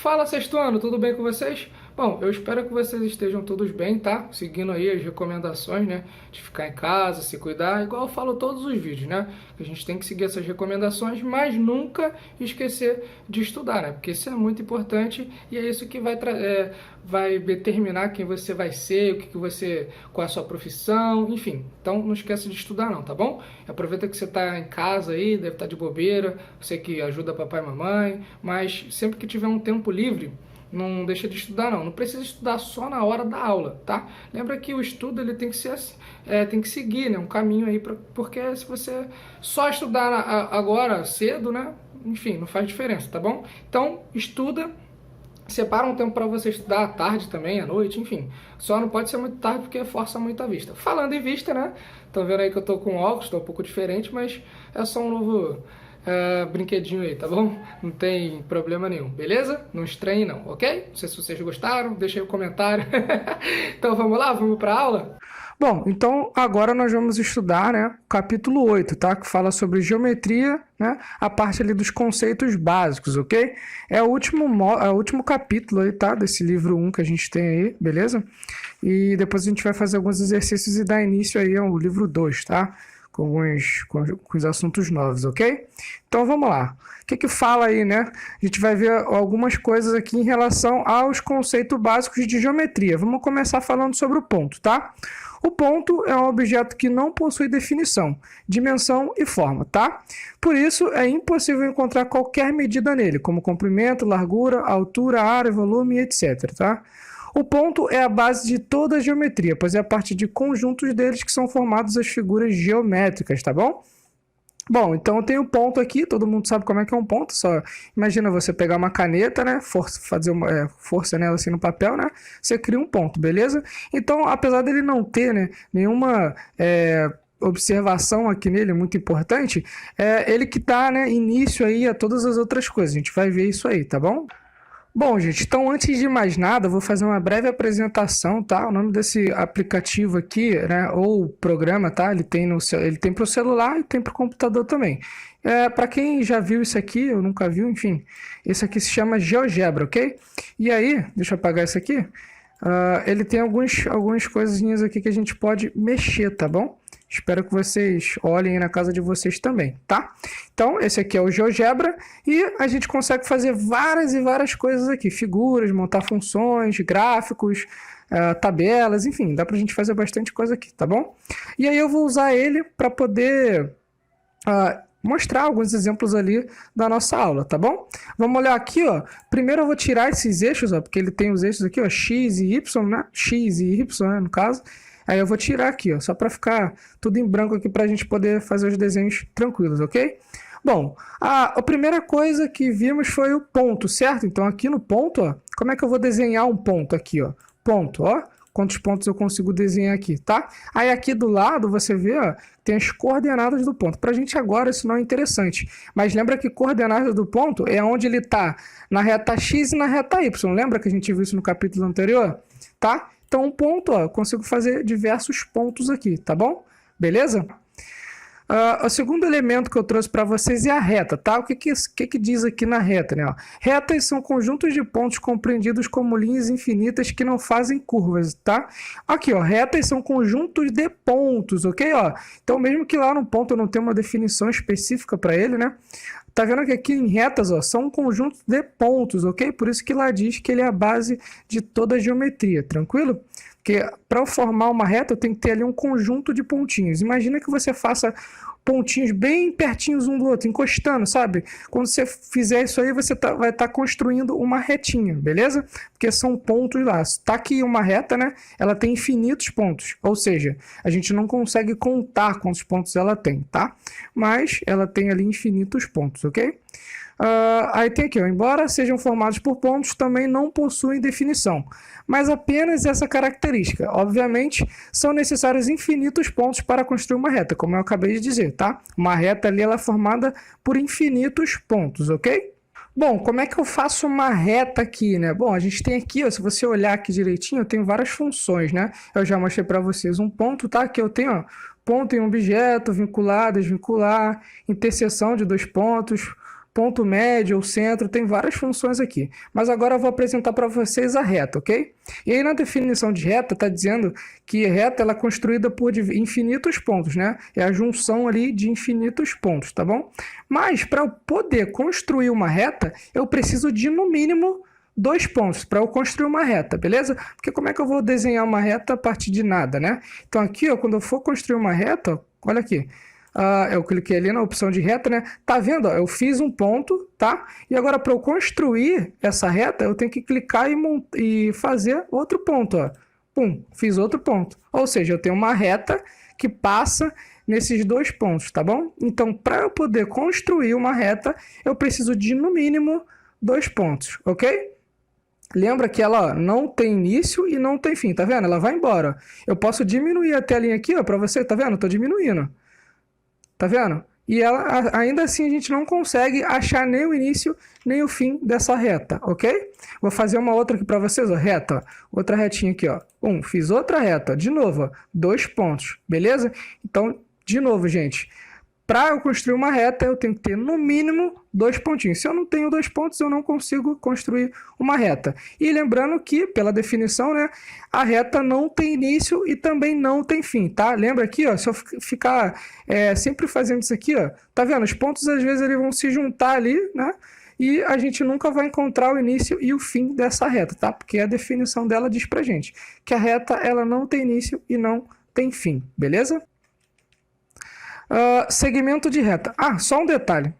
Fala, sexto ano, tudo bem com vocês? Bom, eu espero que vocês estejam todos bem, tá? Seguindo aí as recomendações, né? De ficar em casa, se cuidar, igual eu falo todos os vídeos, né? A gente tem que seguir essas recomendações, mas nunca esquecer de estudar, né? Porque isso é muito importante e é isso que vai determinar quem você vai ser, o que você, qual é a sua profissão, enfim. Então não esqueça de estudar não, tá bom? Aproveita que você está em casa aí, deve estar de bobeira, você que ajuda papai e mamãe, mas sempre que tiver um tempo livre, não deixa de estudar não. Não precisa estudar só na hora da aula, tá? Lembra que o estudo ele tem que ser tem que seguir, né, um caminho aí porque se você só estudar agora cedo, né, enfim, não faz diferença, tá bom? Então estuda. Separa um tempo para você estudar à tarde também, à noite, enfim. Só não pode ser muito tarde porque força muito a vista. Falando em vista, né? Estão vendo aí que eu tô com óculos, tô um pouco diferente, mas é só um novo brinquedinho aí, tá bom? Não tem problema nenhum, beleza? Não estranhe não, ok? Não sei se vocês gostaram, deixa aí um comentário. Então vamos lá, vamos para a aula? Bom, então agora nós vamos estudar, né, o capítulo 8, tá? Que fala sobre geometria, né? A parte ali dos conceitos básicos, ok? É o último capítulo aí, tá? Desse livro 1 que a gente tem aí, beleza? E depois a gente vai fazer alguns exercícios e dar início aí ao livro 2, tá? Com os assuntos novos, ok? Então vamos lá. O que fala aí, né? A gente vai ver algumas coisas aqui em relação aos conceitos básicos de geometria. Vamos começar falando sobre o ponto, tá? O ponto é um objeto que não possui definição, dimensão e forma, tá? Por isso, é impossível encontrar qualquer medida nele, como comprimento, largura, altura, área, volume, etc, tá? O ponto é a base de toda a geometria, pois é a partir de conjuntos deles que são formadas as figuras geométricas, tá bom? Bom, então eu tenho um ponto aqui, todo mundo sabe como é que é um ponto, só imagina você pegar uma caneta, né, fazer uma força nela assim no papel, né, você cria um ponto, beleza? Então, apesar dele não ter, né, nenhuma observação aqui nele, muito importante, é ele que dá, né, início aí a todas as outras coisas, a gente vai ver isso aí, tá bom? Bom, gente, então antes de mais nada, eu vou fazer uma breve apresentação, tá? O nome desse aplicativo aqui, né, ou programa, tá? Ele tem para o celular e tem para o computador também. Para quem já viu isso aqui, ou nunca viu, enfim, esse aqui se chama GeoGebra, ok? E aí, deixa eu apagar isso aqui. Ele tem algumas coisinhas aqui que a gente pode mexer, tá bom? Espero que vocês olhem aí na casa de vocês também, tá? Então, esse aqui é o GeoGebra e a gente consegue fazer várias e várias coisas aqui. Figuras, montar funções, gráficos, tabelas, enfim, dá pra gente fazer bastante coisa aqui, tá bom? E aí eu vou usar ele para poder mostrar alguns exemplos ali da nossa aula, tá bom? Vamos olhar aqui, ó. Primeiro eu vou tirar esses eixos, ó, porque ele tem os eixos aqui, ó, X e Y, né? X e Y, né, no caso. Aí eu vou tirar aqui, ó, só para ficar tudo em branco aqui para a gente poder fazer os desenhos tranquilos, ok? Bom, a primeira coisa que vimos foi o ponto, certo? Então aqui no ponto, ó, como é que eu vou desenhar um ponto aqui, ó? Ponto, ó. Quantos pontos eu consigo desenhar aqui, tá? Aí aqui do lado você vê, ó, tem as coordenadas do ponto. Pra gente agora isso não é interessante, mas lembra que coordenadas do ponto é onde ele tá na reta X e na reta Y. Lembra que a gente viu isso no capítulo anterior? Tá? Então, um ponto, ó, eu consigo fazer diversos pontos aqui, tá bom? Beleza? O segundo elemento que eu trouxe para vocês é a reta, tá? O que diz aqui na reta, né? Ó, retas são conjuntos de pontos compreendidos como linhas infinitas que não fazem curvas, tá? Aqui, ó, retas são conjuntos de pontos, ok? Ó, então, mesmo que lá no ponto eu não tenha uma definição específica para ele, né? Tá vendo que aqui em retas, ó, são um conjunto de pontos, ok? Por isso que lá diz que ele é a base de toda a geometria, tranquilo? Porque para eu formar uma reta, eu tenho que ter ali um conjunto de pontinhos. Imagina que você faça pontinhos bem pertinhos um do outro, encostando, sabe? Quando você fizer isso aí, você vai estar construindo uma retinha, beleza? Porque são pontos lá. Tá aqui uma reta, né? Ela tem infinitos pontos. Ou seja, a gente não consegue contar quantos pontos ela tem, tá? Mas ela tem ali infinitos pontos, ok? Aí tem aqui, ó, embora sejam formados por pontos, também não possuem definição, mas apenas essa característica. Obviamente, são necessários infinitos pontos para construir uma reta, como eu acabei de dizer, tá? Uma reta ali ela é formada por infinitos pontos, ok? Bom, como é que eu faço uma reta aqui, né? Bom, a gente tem aqui, ó, se você olhar aqui direitinho, eu tenho várias funções, né? Eu já mostrei para vocês um ponto, tá? Aqui eu tenho, ó, ponto em um objeto, vincular, desvincular, interseção de dois pontos, ponto médio ou centro, tem várias funções aqui. Mas agora eu vou apresentar para vocês a reta, ok? E aí na definição de reta está dizendo que reta ela é construída por infinitos pontos, né? É a junção ali de infinitos pontos, tá bom? Mas para eu poder construir uma reta, eu preciso de no mínimo 2 pontos para eu construir uma reta, beleza? Porque como é que eu vou desenhar uma reta a partir de nada, né? Então aqui, ó, quando eu for construir uma reta, ó, olha aqui. Eu cliquei ali na opção de reta, né? Tá vendo? Ó, eu fiz um ponto, tá? E agora para eu construir essa reta, eu tenho que clicar e fazer outro ponto, ó. Pum, fiz outro ponto. Ou seja, eu tenho uma reta que passa nesses 2 pontos, tá bom? Então, para eu poder construir uma reta, eu preciso de, no mínimo, 2 pontos, ok? Lembra que ela ó, não tem início e não tem fim, tá vendo? Ela vai embora. Eu posso diminuir a telinha aqui, ó, para você, tá vendo? Tô diminuindo. Tá vendo? E ela, ainda assim a gente não consegue achar nem o início nem o fim dessa reta, ok? Vou fazer uma outra aqui para vocês, ó, reta, ó, outra retinha aqui, ó. Fiz outra reta, de novo, ó, 2 pontos, beleza? Então, de novo, gente, para eu construir uma reta, eu tenho que ter no mínimo 2 pontinhos. Se eu não tenho 2 pontos, eu não consigo construir uma reta. E lembrando que, pela definição, né, a reta não tem início e também não tem fim, tá? Lembra aqui, ó, se eu ficar sempre fazendo isso aqui, ó, tá vendo? Os pontos, às vezes, eles vão se juntar ali, né? E a gente nunca vai encontrar o início e o fim dessa reta, tá? Porque a definição dela diz pra gente que a reta, ela não tem início e não tem fim, beleza? Segmento de reta. Só um detalhe.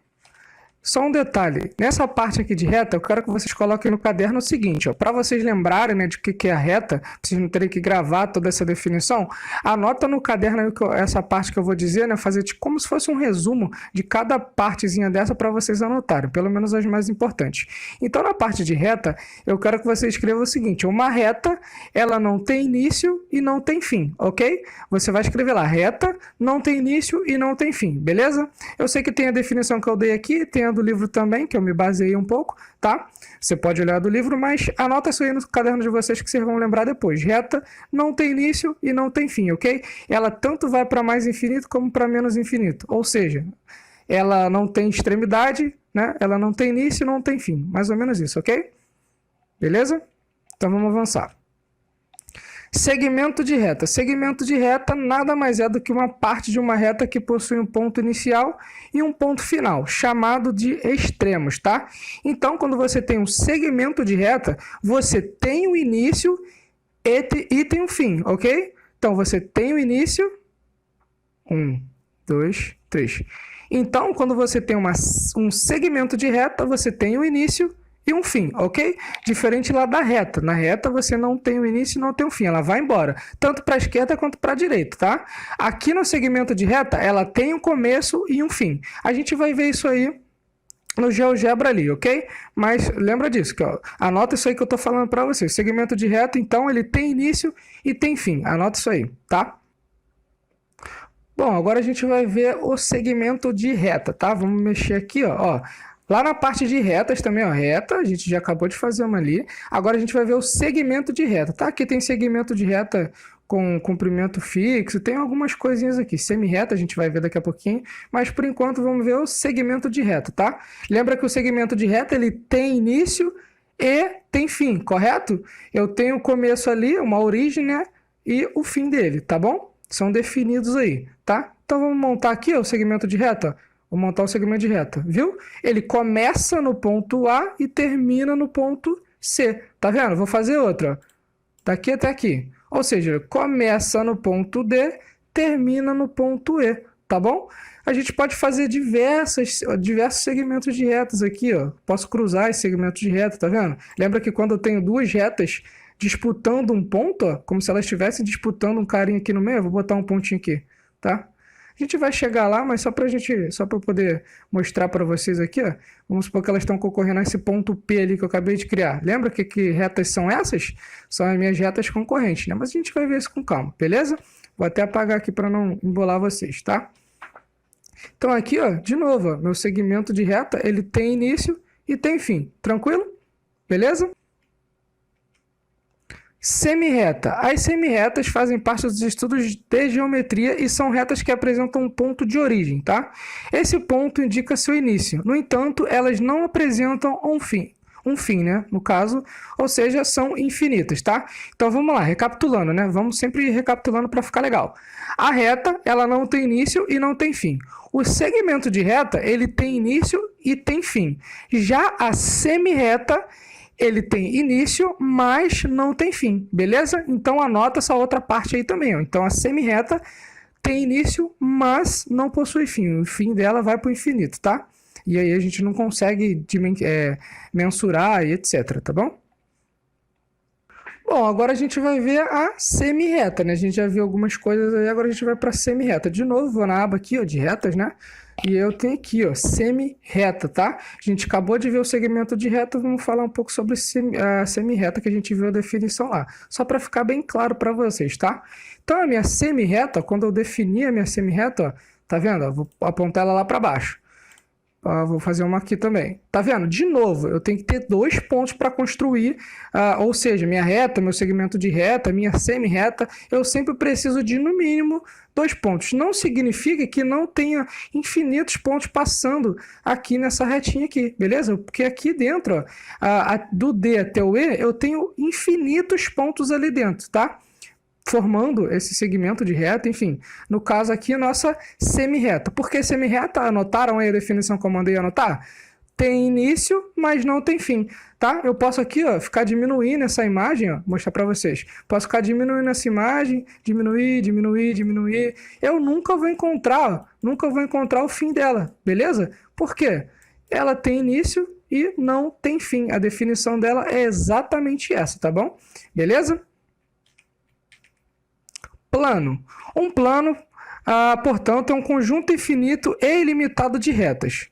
Nessa parte aqui de reta, eu quero que vocês coloquem no caderno o seguinte, para vocês lembrarem, né, de que é a reta, vocês não terem que gravar toda essa definição, anota no caderno aí essa parte que eu vou dizer, né, fazer como se fosse um resumo de cada partezinha dessa para vocês anotarem, pelo menos as mais importantes. Então, na parte de reta, eu quero que você escreva o seguinte, uma reta, ela não tem início e não tem fim, ok? Você vai escrever lá, reta, não tem início e não tem fim, beleza? Eu sei que tem a definição que eu dei aqui, tem a do livro também, que eu me baseei um pouco, tá? Você pode olhar do livro, mas anota isso aí no caderno de vocês que vocês vão lembrar depois. Reta não tem início e não tem fim, ok? Ela tanto vai para mais infinito como para menos infinito. Ou seja, ela não tem extremidade, né? Ela não tem início e não tem fim. Mais ou menos isso, ok? Beleza? Então vamos avançar. Segmento de reta. Segmento de reta nada mais é do que uma parte de uma reta que possui um ponto inicial e um ponto final, chamado de extremos, tá? Então, quando você tem um segmento de reta, você tem o início e tem um fim, ok? Então, você tem o início, 1, 2, 3. Então, quando você tem um segmento de reta, você tem o início e um fim, ok? Diferente lá da reta. Na reta você não tem o início e não tem o fim. Ela vai embora, tanto para a esquerda quanto para a direita, tá? Aqui no segmento de reta, ela tem um começo e um fim. A gente vai ver isso aí no GeoGebra ali, ok? Mas lembra disso, que, ó, anota isso aí que eu tô falando para vocês. Segmento de reta, então, ele tem início e tem fim. Anota isso aí, tá? Bom, agora a gente vai ver o segmento de reta, tá? Vamos mexer aqui, ó. Lá na parte de retas também, ó, reta, a gente já acabou de fazer uma ali. Agora a gente vai ver o segmento de reta, tá? Aqui tem segmento de reta com comprimento fixo, tem algumas coisinhas aqui. Semi-reta a gente vai ver daqui a pouquinho, mas por enquanto vamos ver o segmento de reta, tá? Lembra que o segmento de reta, ele tem início e tem fim, correto? Eu tenho o começo ali, uma origem, né? E o fim dele, tá bom? São definidos aí, tá? Então vamos montar aqui ó, o segmento de reta, ó. Vou montar o segmento de reta, viu? Ele começa no ponto A e termina no ponto C. Tá vendo? Vou fazer outra. Daqui até aqui. Ou seja, começa no ponto D, termina no ponto E. Tá bom? A gente pode fazer diversos segmentos de retas aqui, ó. Posso cruzar esse segmento de reta, tá vendo? Lembra que quando eu tenho duas retas disputando um ponto, ó, como se elas estivessem disputando um carinho aqui no meio, eu vou botar um pontinho aqui, tá? A gente vai chegar lá, mas só para poder mostrar para vocês aqui, ó, vamos supor que elas estão concorrendo a esse ponto P ali que eu acabei de criar. Lembra que retas são essas? São as minhas retas concorrentes, né? Mas a gente vai ver isso com calma, beleza? Vou até apagar aqui para não embolar vocês, tá? Então aqui, ó, de novo, ó, meu segmento de reta, ele tem início e tem fim. Tranquilo? Beleza? Semirreta. As semirretas fazem parte dos estudos de geometria e são retas que apresentam um ponto de origem, tá? Esse ponto indica seu início. No entanto, elas não apresentam um fim, né? No caso, ou seja, são infinitas, tá? Então vamos lá, recapitulando, né? Vamos sempre recapitulando para ficar legal. A reta, ela não tem início e não tem fim. O segmento de reta, ele tem início e tem fim. Já a semirreta, ele tem início, mas não tem fim, beleza? Então anota essa outra parte aí também, ó. Então a semirreta tem início, mas não possui fim. O fim dela vai para o infinito, tá? E aí a gente não consegue mensurar e etc, tá bom? Bom, agora a gente vai ver a semirreta, né? A gente já viu algumas coisas aí, agora a gente vai para a semirreta. De novo, vou na aba aqui, ó, de retas, né? E eu tenho aqui, ó, semirreta, tá? A gente acabou de ver o segmento de reta, vamos falar um pouco sobre a semirreta que a gente viu a definição lá. Só para ficar bem claro para vocês, tá? Então, a minha semirreta, quando eu defini a minha semirreta, ó, tá vendo? Eu vou apontar ela lá para baixo. Vou fazer uma aqui também. Tá vendo? De novo, eu tenho que ter dois pontos para construir, ou seja, minha reta, meu segmento de reta, minha semirreta, eu sempre preciso de, no mínimo, 2 pontos. Não significa que não tenha infinitos pontos passando aqui nessa retinha aqui, beleza? Porque aqui dentro, ó, do D até o E, eu tenho infinitos pontos ali dentro, tá? Formando esse segmento de reta, enfim. No caso aqui, nossa semirreta. Por que semirreta? Anotaram aí a definição que eu mandei anotar? Tem início, mas não tem fim, tá? Eu posso aqui, ó, ficar diminuindo essa imagem, ó, mostrar para vocês. Posso ficar diminuindo essa imagem, diminuir. Eu nunca vou encontrar o fim dela, beleza? Por quê? Ela tem início e não tem fim. A definição dela é exatamente essa, tá bom? Beleza? Plano. Um plano, portanto, é um conjunto infinito e ilimitado de retas.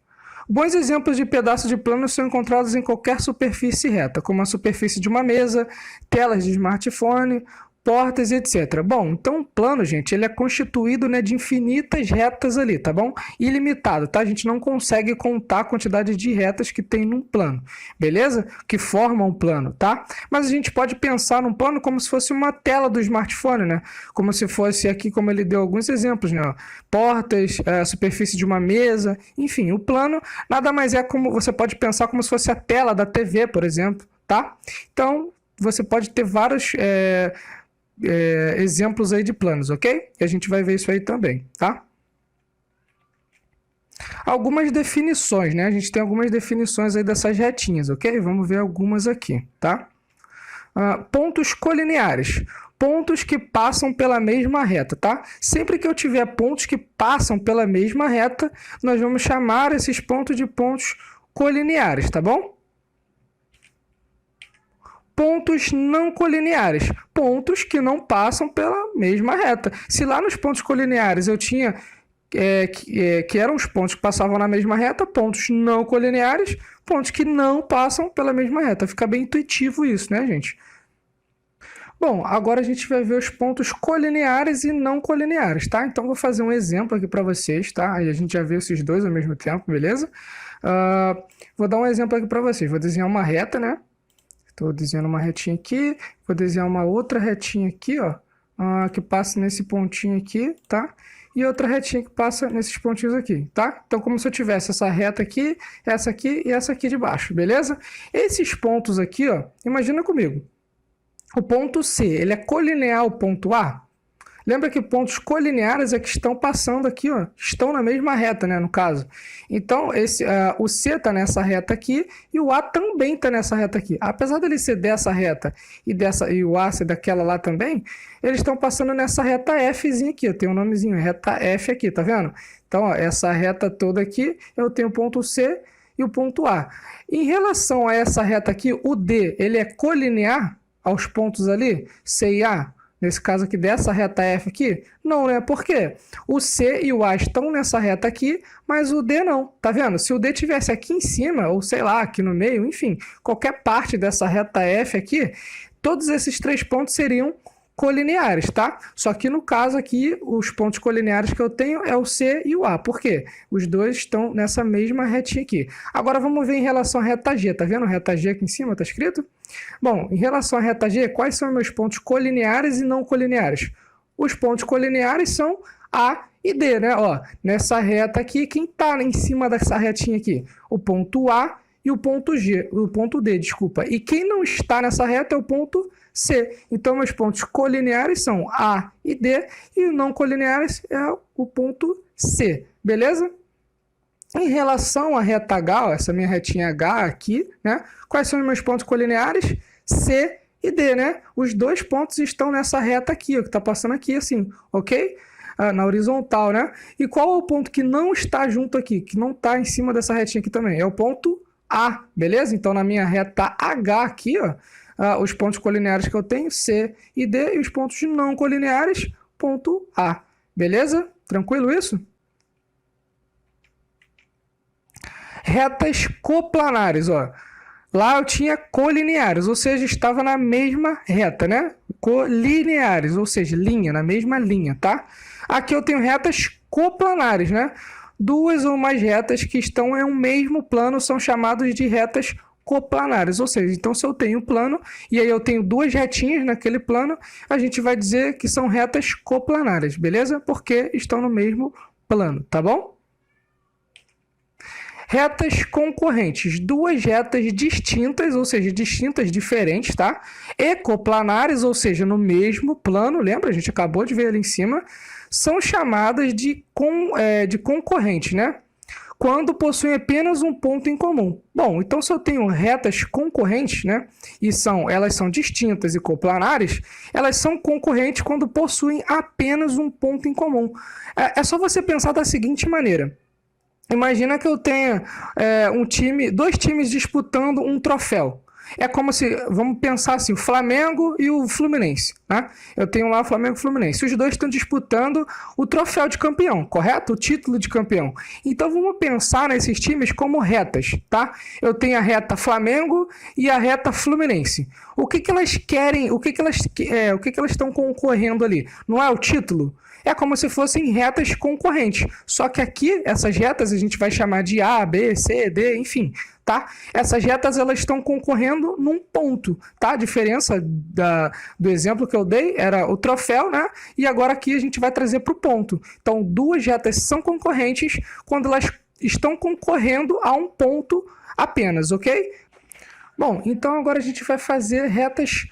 Bons exemplos de pedaços de plano são encontrados em qualquer superfície reta, como a superfície de uma mesa, telas de smartphone, portas, etc. Bom, então o plano, gente, ele é constituído, né, de infinitas retas ali, tá bom? Ilimitado, tá? A gente não consegue contar a quantidade de retas que tem num plano, beleza? Que formam um plano, tá? Mas a gente pode pensar num plano como se fosse uma tela do smartphone, né? Como se fosse aqui, como ele deu alguns exemplos, né? Portas, superfície de uma mesa, enfim, o plano nada mais é como você pode pensar como se fosse a tela da TV, por exemplo, tá? Então, você pode ter vários exemplos aí de planos, ok? E a gente vai ver isso aí também, tá? Algumas definições, né? A gente tem algumas definições aí dessas retinhas, ok? Vamos ver algumas aqui, tá? Pontos colineares. Pontos que passam pela mesma reta, tá? Sempre que eu tiver pontos que passam pela mesma reta, nós vamos chamar esses pontos de pontos colineares, tá bom? Pontos não colineares, pontos que não passam pela mesma reta. Se lá nos pontos colineares eu tinha que eram os pontos que passavam na mesma reta, pontos não colineares, pontos que não passam pela mesma reta. Fica bem intuitivo isso, né, gente? Bom, agora a gente vai ver os pontos colineares e não colineares, tá? Então vou fazer um exemplo aqui para vocês, tá? Aí a gente já viu esses dois ao mesmo tempo, beleza? Vou dar um exemplo aqui para vocês. Vou desenhar uma reta, né? Estou desenhando uma retinha aqui, vou desenhar uma outra retinha aqui, ó, que passa nesse pontinho aqui, tá? E outra retinha que passa nesses pontinhos aqui, tá? Então, como se eu tivesse essa reta aqui e essa aqui de baixo, beleza? Esses pontos aqui, ó, imagina comigo. O ponto C, ele é colinear ao ponto A? Lembra que pontos colineares é que estão passando aqui, ó, estão na mesma reta, né, no caso. Então, o C está nessa reta aqui e o A também está nessa reta aqui. Apesar dele ser dessa reta e o A ser daquela lá também, eles estão passando nessa reta Fzinha aqui, ó, tem um nomezinho, reta F aqui, tá vendo? Então, ó, essa reta toda aqui, eu tenho o ponto C e o ponto A. Em relação a essa reta aqui, o D, ele é colinear aos pontos ali, C e A? Nesse caso aqui, dessa reta F aqui? Não, né? Por quê? O C e o A estão nessa reta aqui, mas o D não. Tá vendo? Se o D tivesse aqui em cima, ou sei lá, aqui no meio, enfim, qualquer parte dessa reta F aqui, todos esses 3 pontos seriam colineares, tá? Só que no caso aqui, os pontos colineares que eu tenho é o C e o A. Por quê? Os dois estão nessa mesma retinha aqui. Agora vamos ver em relação à reta G. Tá vendo a reta G aqui em cima? Tá escrito? Bom, em relação à reta G, quais são os meus pontos colineares e não colineares? Os pontos colineares são A e D, né? Ó, nessa reta aqui, quem tá em cima dessa retinha aqui? O ponto A e o ponto G, o ponto D, desculpa. E quem não está nessa reta é o ponto C. Então, meus pontos colineares são A e D, e não colineares é o ponto C, beleza? Em relação à reta H, ó, essa minha retinha H aqui, né? Quais são os meus pontos colineares? C e D, né? Os dois pontos estão nessa reta aqui, ó, que está passando aqui assim, ok? Na horizontal, né? E qual é o ponto que não está junto aqui, que não está em cima dessa retinha aqui também? É o ponto A, beleza? Então, na minha reta H aqui, ó, os pontos colineares que eu tenho, C e D, e os pontos não colineares, ponto A, beleza? Tranquilo isso? Retas coplanares, ó. Lá eu tinha colineares, ou seja, estava na mesma reta, né? Colineares, ou seja, linha, na mesma linha, tá? Aqui eu tenho retas coplanares, né? Duas ou mais retas que estão em um mesmo plano são chamadas de retas coplanares, ou seja, então se eu tenho um plano e aí eu tenho duas retinhas naquele plano, a gente vai dizer que são retas coplanares, beleza? Porque estão no mesmo plano, tá bom? Retas concorrentes, duas retas distintas, ou seja, distintas, diferentes, tá? E coplanares, ou seja, no mesmo plano, lembra? A gente acabou de ver ali em cima, são chamadas de concorrentes, né? Quando possuem apenas um ponto em comum. Bom, então se eu tenho retas concorrentes, né, e elas são distintas e coplanares, elas são concorrentes quando possuem apenas um ponto em comum. É só você pensar da seguinte maneira. Imagina que eu tenha dois times disputando um troféu. É como se, vamos pensar assim, o Flamengo e o Fluminense, né? Eu tenho lá o Flamengo e o Fluminense. Os dois estão disputando o troféu de campeão, correto? O título de campeão. Então vamos pensar nesses times como retas, tá? Eu tenho a reta Flamengo e a reta Fluminense. O que elas querem, o que elas estão concorrendo ali? Não é o título? É como se fossem retas concorrentes. Só que aqui, essas retas a gente vai chamar de A, B, C, D, enfim, tá? Essas retas elas estão concorrendo num ponto, tá? A diferença do exemplo que eu dei era o troféu, né? E agora aqui a gente vai trazer para o ponto. Então, duas retas são concorrentes quando elas estão concorrendo a um ponto apenas, ok? Bom, então agora a gente vai fazer retas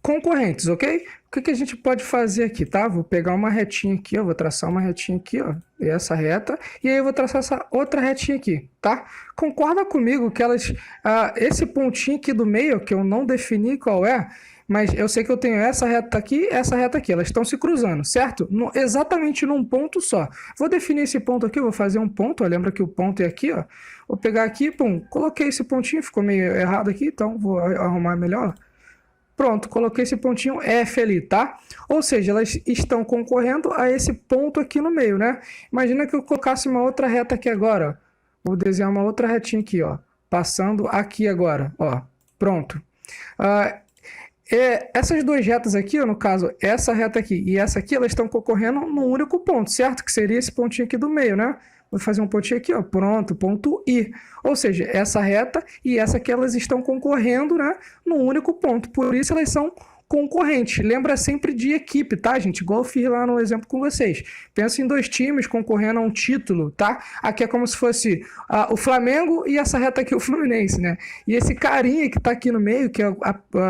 concorrentes, ok? O que a gente pode fazer aqui, tá? Vou pegar uma retinha aqui, ó, vou traçar uma retinha aqui, ó, essa reta, e aí eu vou traçar essa outra retinha aqui, tá? Concorda comigo que esse pontinho aqui do meio, que eu não defini qual é, mas eu sei que eu tenho essa reta aqui, elas estão se cruzando, certo? Exatamente num ponto só. Vou definir esse ponto aqui, vou fazer um ponto, ó, lembra que o ponto é aqui, ó. Vou pegar aqui, pum, coloquei esse pontinho, ficou meio errado aqui, então vou arrumar melhor, ó. Pronto, coloquei esse pontinho F ali, tá? Ou seja, elas estão concorrendo a esse ponto aqui no meio, né? Imagina que eu colocasse uma outra reta aqui agora. Vou desenhar uma outra retinha aqui, ó. Passando aqui agora, ó. Pronto. Essas duas retas aqui, ó, no caso, essa reta aqui e essa aqui, elas estão concorrendo num único ponto, certo? Que seria esse pontinho aqui do meio, né? Vou fazer um pontinho aqui, ó, pronto, ponto I. Ou seja, essa reta e essa aqui, elas estão concorrendo, né, num único ponto. Por isso, elas são concorrentes. Lembra sempre de equipe, tá, gente? Igual eu fiz lá no exemplo com vocês. Pensa em dois times concorrendo a um título, tá? Aqui é como se fosse o Flamengo e essa reta aqui o Fluminense, né? E esse carinha que tá aqui no meio, que é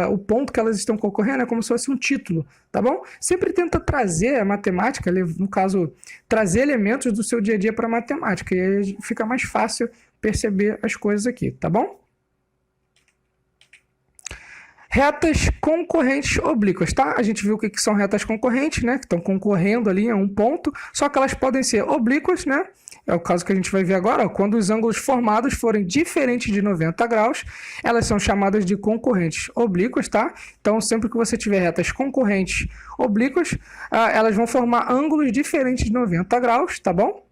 o ponto que elas estão concorrendo, é como se fosse um título, tá bom? Sempre tenta trazer a matemática, no caso, trazer elementos do seu dia a dia para a matemática, e aí fica mais fácil perceber as coisas aqui, tá bom? Retas concorrentes oblíquas, tá? A gente viu o que são retas concorrentes, né? Que estão concorrendo ali a um ponto, só que elas podem ser oblíquas, né? É o caso que a gente vai ver agora, ó. Quando os ângulos formados forem diferentes de 90 graus, elas são chamadas de concorrentes oblíquas, tá? Então, sempre que você tiver retas concorrentes oblíquas, elas vão formar ângulos diferentes de 90 graus, tá bom?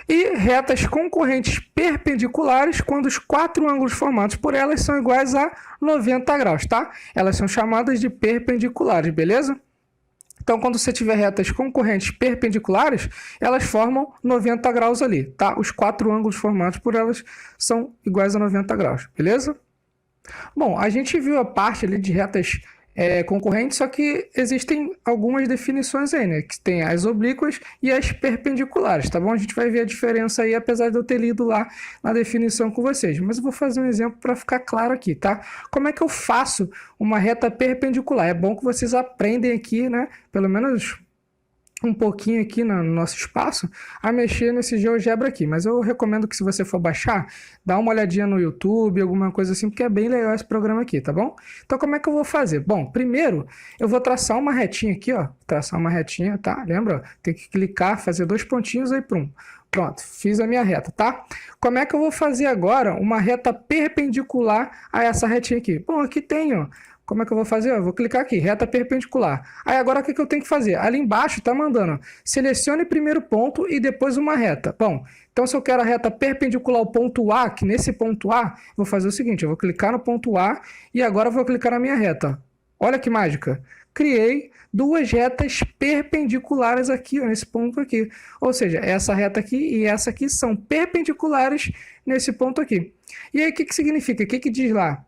E retas concorrentes perpendiculares quando os quatro ângulos formados por elas são iguais a 90 graus, tá? Elas são chamadas de perpendiculares, beleza? Então, quando você tiver retas concorrentes perpendiculares, elas formam 90 graus ali, tá? Os quatro ângulos formados por elas são iguais a 90 graus, beleza? Bom, a gente viu a parte ali de retas concorrentes, só que existem algumas definições aí, né? Que tem as oblíquas e as perpendiculares, tá bom? A gente vai ver a diferença aí, apesar de eu ter lido lá na definição com vocês. Mas eu vou fazer um exemplo para ficar claro aqui, tá? Como é que eu faço uma reta perpendicular? É bom que vocês aprendem aqui, né? Pelo menos um pouquinho aqui no nosso espaço a mexer nesse GeoGebra aqui, mas eu recomendo que se você for baixar, dá uma olhadinha no YouTube, alguma coisa assim, porque é bem legal esse programa aqui, tá bom? Então como é que eu vou fazer? Bom, primeiro eu vou traçar uma retinha aqui, ó, traçar uma retinha, tá? Lembra? Tem que clicar, fazer dois pontinhos aí, pronto, fiz a minha reta, tá? Como é que eu vou fazer agora uma reta perpendicular a essa retinha aqui? Bom, aqui tem, ó. Como é que eu vou fazer? Eu vou clicar aqui, reta perpendicular. Aí agora o que eu tenho que fazer? Ali embaixo está mandando, selecione o primeiro ponto e depois uma reta. Bom, então se eu quero a reta perpendicular ao ponto A, que nesse ponto A, vou fazer o seguinte, eu vou clicar no ponto A e agora eu vou clicar na minha reta. Olha que mágica! Criei duas retas perpendiculares aqui, ó, nesse ponto aqui. Ou seja, essa reta aqui e essa aqui são perpendiculares nesse ponto aqui. E aí o que significa? O que diz lá?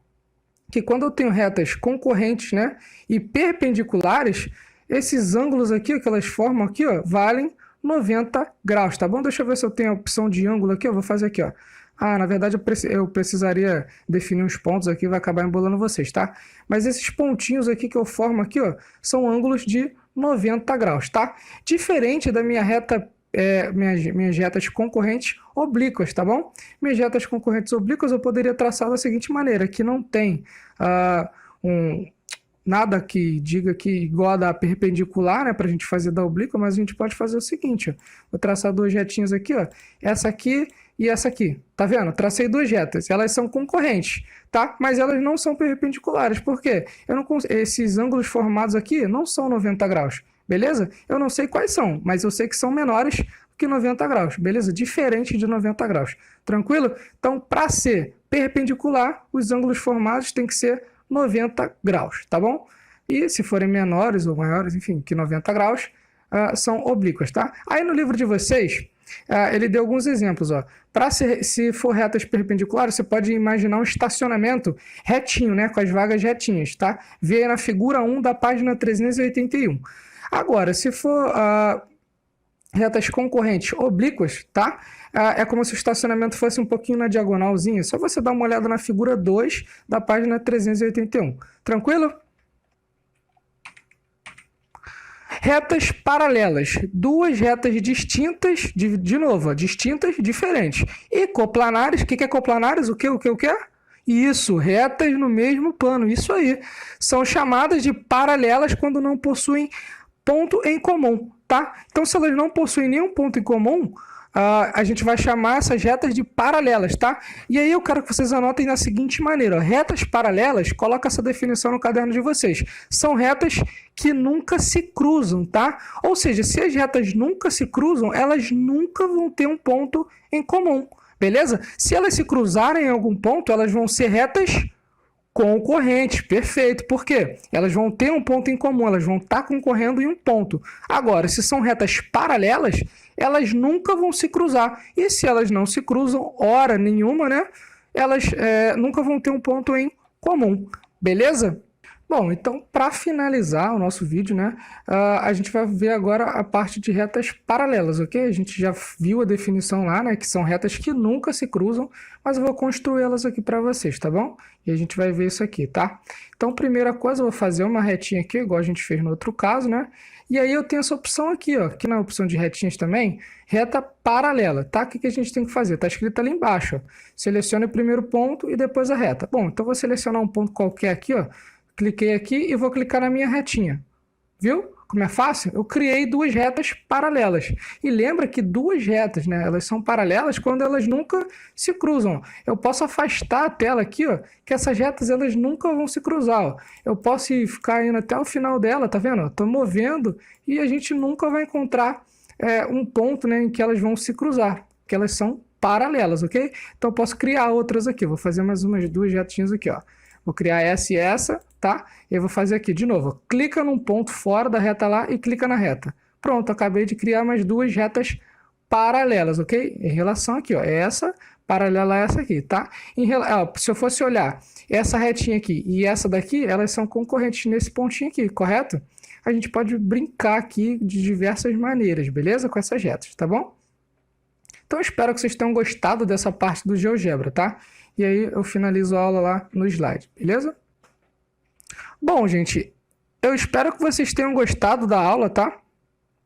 Que quando eu tenho retas concorrentes, né, e perpendiculares, esses ângulos aqui, que elas formam aqui, ó, valem 90 graus, tá bom? Deixa eu ver se eu tenho a opção de ângulo aqui, eu vou fazer aqui, ó. Ah, na verdade eu precisaria definir uns pontos aqui, vai acabar embolando vocês, tá? Mas esses pontinhos aqui que eu formo aqui, ó, são ângulos de 90 graus, tá? Diferente da minha reta minhas retas concorrentes oblíquas, tá bom? Minhas retas concorrentes oblíquas eu poderia traçar da seguinte maneira, que não tem nada que diga que igual a da perpendicular, né, para a gente fazer da oblíqua, mas a gente pode fazer o seguinte, ó, vou traçar duas retinhas aqui, ó, essa aqui e essa aqui, tá vendo? Tracei duas retas, elas são concorrentes, tá? Mas elas não são perpendiculares, por quê? Esses ângulos formados aqui não são 90 graus, beleza? Eu não sei quais são, mas eu sei que são menores que 90 graus, beleza? Diferente de 90 graus, tranquilo? Então, para ser perpendicular, os ângulos formados têm que ser 90 graus, tá bom? E se forem menores ou maiores, enfim, que 90 graus, são oblíquas, tá? Aí no livro de vocês, ele deu alguns exemplos, ó. Se for retas perpendiculares, você pode imaginar um estacionamento retinho, né? Com as vagas retinhas, tá? Vê aí na figura 1 da página 381. Agora, se for retas concorrentes oblíquas, tá? É como se o estacionamento fosse um pouquinho na diagonalzinha. Só você dar uma olhada na figura 2 da página 381. Tranquilo? Retas paralelas. Duas retas distintas, de novo, distintas, diferentes. E coplanares. O que é coplanares? O que? Isso, retas no mesmo plano. Isso aí. São chamadas de paralelas quando não possuem ponto em comum, tá? Então, se elas não possuem nenhum ponto em comum, a gente vai chamar essas retas de paralelas, tá? E aí eu quero que vocês anotem da seguinte maneira, ó, retas paralelas, coloca essa definição no caderno de vocês, são retas que nunca se cruzam, tá? Ou seja, se as retas nunca se cruzam, elas nunca vão ter um ponto em comum, beleza? Se elas se cruzarem em algum ponto, elas vão ser retas concorrentes, perfeito. Por quê? Elas vão ter um ponto em comum, elas vão estar concorrendo em um ponto. Agora, se são retas paralelas, elas nunca vão se cruzar. E se elas não se cruzam, hora nenhuma, né? Elas nunca vão ter um ponto em comum. Beleza? Bom, então, para finalizar o nosso vídeo, né, a gente vai ver agora a parte de retas paralelas, ok? A gente já viu a definição lá, né, que são retas que nunca se cruzam, mas eu vou construí-las aqui para vocês, tá bom? E a gente vai ver isso aqui, tá? Então, primeira coisa, eu vou fazer uma retinha aqui, igual a gente fez no outro caso, né? E aí eu tenho essa opção aqui, ó, aqui na opção de retinhas também, reta paralela, tá? O que a gente tem que fazer? Tá escrito ali embaixo, ó. Selecione o primeiro ponto e depois a reta. Bom, então eu vou selecionar um ponto qualquer aqui, ó. Cliquei aqui e vou clicar na minha retinha. Viu? Como é fácil? Eu criei duas retas paralelas. E lembra que duas retas, né? Elas são paralelas quando elas nunca se cruzam. Eu posso afastar a tela aqui, ó, que essas retas elas nunca vão se cruzar. Ó. Eu posso ficar indo até o final dela, tá vendo? Estou movendo e a gente nunca vai encontrar um ponto, né, em que elas vão se cruzar. porque elas são paralelas, ok? Então eu posso criar outras aqui, vou fazer mais umas duas retinhas aqui, ó. Vou criar essa e essa, tá? E eu vou fazer aqui de novo, ó. Clica num ponto fora da reta lá e clica na reta. Pronto, acabei de criar mais duas retas paralelas, ok? Em relação aqui, ó, essa paralela a essa aqui, tá? Se eu fosse olhar essa retinha aqui e essa daqui, elas são concorrentes nesse pontinho aqui, correto? A gente pode brincar aqui de diversas maneiras, beleza? Com essas retas, tá bom? Então eu espero que vocês tenham gostado dessa parte do GeoGebra, tá? E aí eu finalizo a aula lá no slide, beleza? Bom, gente, eu espero que vocês tenham gostado da aula, tá?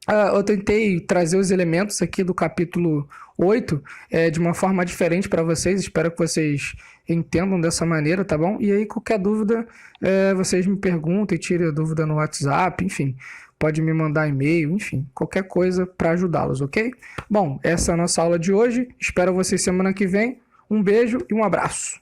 Eu tentei trazer os elementos aqui do capítulo 8 de uma forma diferente para vocês. Espero que vocês entendam dessa maneira, tá bom? E aí, qualquer dúvida, vocês me perguntem, tirem a dúvida no WhatsApp, enfim. Pode me mandar e-mail, enfim, qualquer coisa para ajudá-los, ok? Bom, essa é a nossa aula de hoje. Espero vocês semana que vem. Um beijo e um abraço.